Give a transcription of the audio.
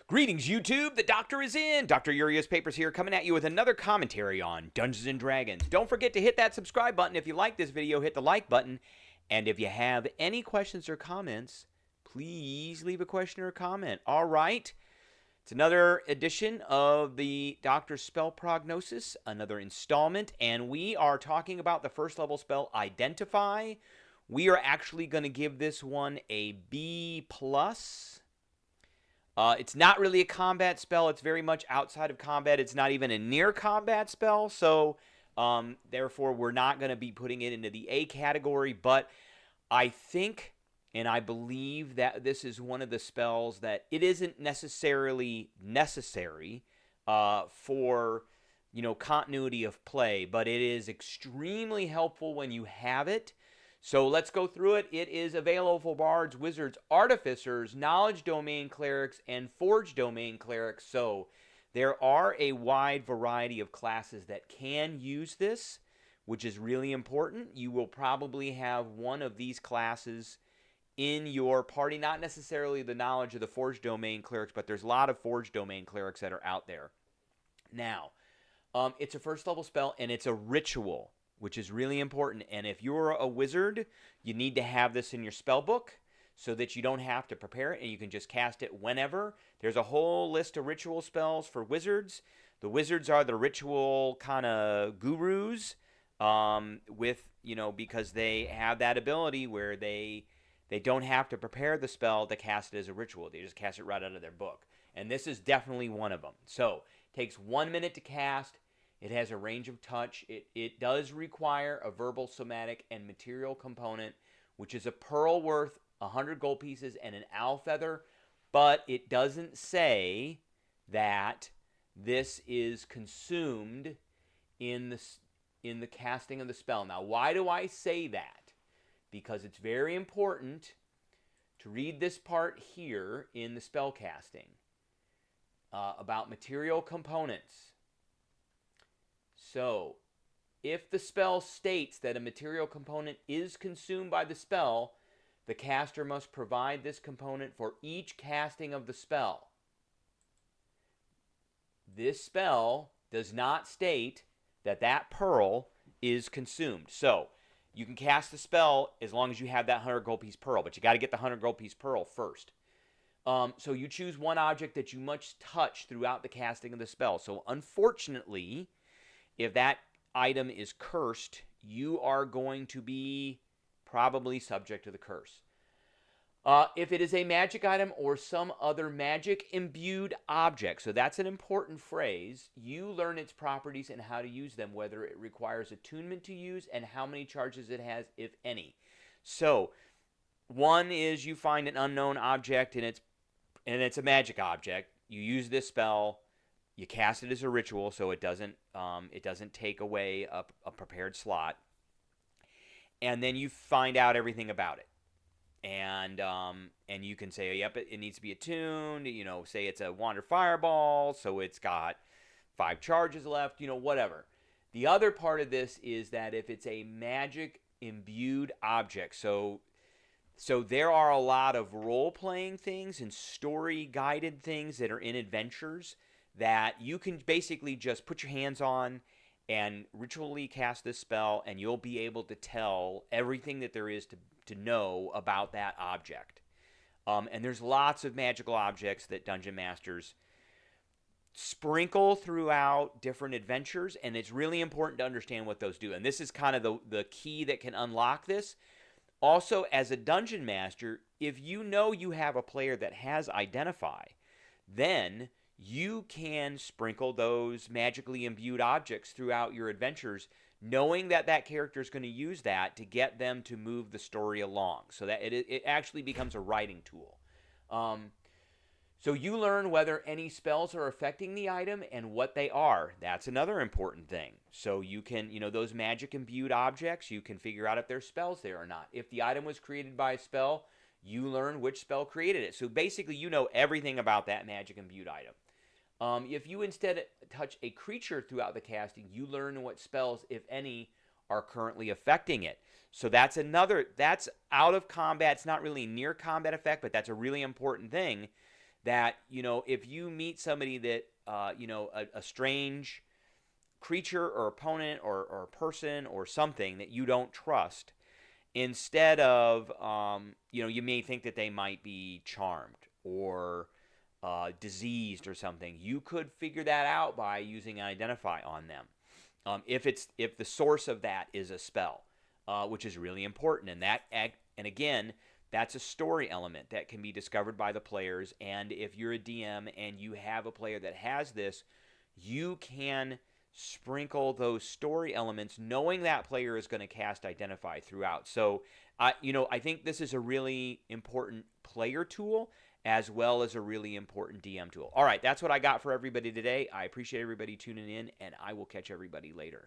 Greetings, YouTube. The doctor is in. Dr. Urias Papers here, coming at you with another commentary on Dungeons & Dragons. Don't forget to hit that subscribe button. If you like this video, hit the like button. And if you have any questions or comments, please leave a question or comment. All right. It's another edition of the Doctor's Spell Prognosis, another installment. And we are talking about the first level spell, Identify. We are actually going to give this one a B+. It's not really a combat spell. It's very much outside of combat. It's not even a near combat spell. So, therefore, we're not going to be putting it into the A category. But I think, and I believe that this is one of the spells that it isn't necessarily necessary for, continuity of play. But it is extremely helpful when you have it. So let's go through it. It is available for bards, wizards, artificers, knowledge domain clerics, and forge domain clerics. So there are a wide variety of classes that can use this, which is really important. You will probably have one of these classes in your party. Not necessarily the knowledge of the forge domain clerics, but there's a lot of forge domain clerics that are out there. Now, it's a first level spell, and it's a ritual, which is really important. And if you're a wizard, you need to have this in your spell book so that you don't have to prepare it and you can just cast it whenever. There's a whole list of ritual spells for wizards. The wizards are the ritual kind of gurus because they have that ability where they don't have to prepare the spell to cast it as a ritual. They just cast it right out of their book. And this is definitely one of them. So it takes 1 minute to cast. It has a range of touch. It does require a verbal, somatic, and material component, which is a pearl worth 100 gold pieces and an owl feather, but it doesn't say that this is consumed in the casting of the spell. Now, why do I say that? Because it's very important to read this part here in the spell casting about material components. So, if the spell states that a material component is consumed by the spell, the caster must provide this component for each casting of the spell. This spell does not state that that pearl is consumed. So, you can cast the spell as long as you have that 100 gold piece pearl, but you got to get the 100 gold piece pearl first. So you choose one object that you must touch throughout the casting of the spell. So, unfortunately, if that item is cursed, you are going to be probably subject to the curse. If it is a magic item or some other magic-imbued object, so that's an important phrase, you learn its properties and how to use them, whether it requires attunement to use and how many charges it has, if any. So, one is you find an unknown object and it's a magic object. You use this spell. You cast it as a ritual, so it doesn't take away a prepared slot. And then you find out everything about it, and you can say, yep, it needs to be attuned. Say it's a Wander Fireball, so it's got 5 charges left. Whatever. The other part of this is that if it's a magic imbued object, so there are a lot of role playing things and story guided things that are in adventures that you can basically just put your hands on and ritually cast this spell, and you'll be able to tell everything that there is to know about that object. And there's lots of magical objects that Dungeon Masters sprinkle throughout different adventures, and it's really important to understand what those do. And this is kind of the key that can unlock this. Also, as a Dungeon Master, if you know you have a player that has Identify, then you can sprinkle those magically imbued objects throughout your adventures, knowing that that character is going to use that to get them to move the story along, so that it actually becomes a writing tool. So you learn whether any spells are affecting the item and what they are. That's another important thing. So you can, those magic imbued objects, you can figure out if there's spells there or not. If the item was created by a spell, you learn which spell created it. So basically, you know everything about that magic imbued item. If you instead touch a creature throughout the casting, you learn what spells, if any, are currently affecting it. So that's out of combat. It's not really near combat effect, but that's a really important thing that, if you meet somebody that, a strange creature or opponent or person or something that you don't trust, instead of, you may think that they might be charmed or diseased or something. You could figure that out by using Identify on them. If the source of that is a spell, which is really important, and again, that's a story element that can be discovered by the players. And if you're a DM and you have a player that has this, you can sprinkle those story elements, knowing that player is going to cast Identify throughout. So, I think this is a really important player tool as well as a really important DM tool. All right, that's what I got for everybody today. I appreciate everybody tuning in, and I will catch everybody later.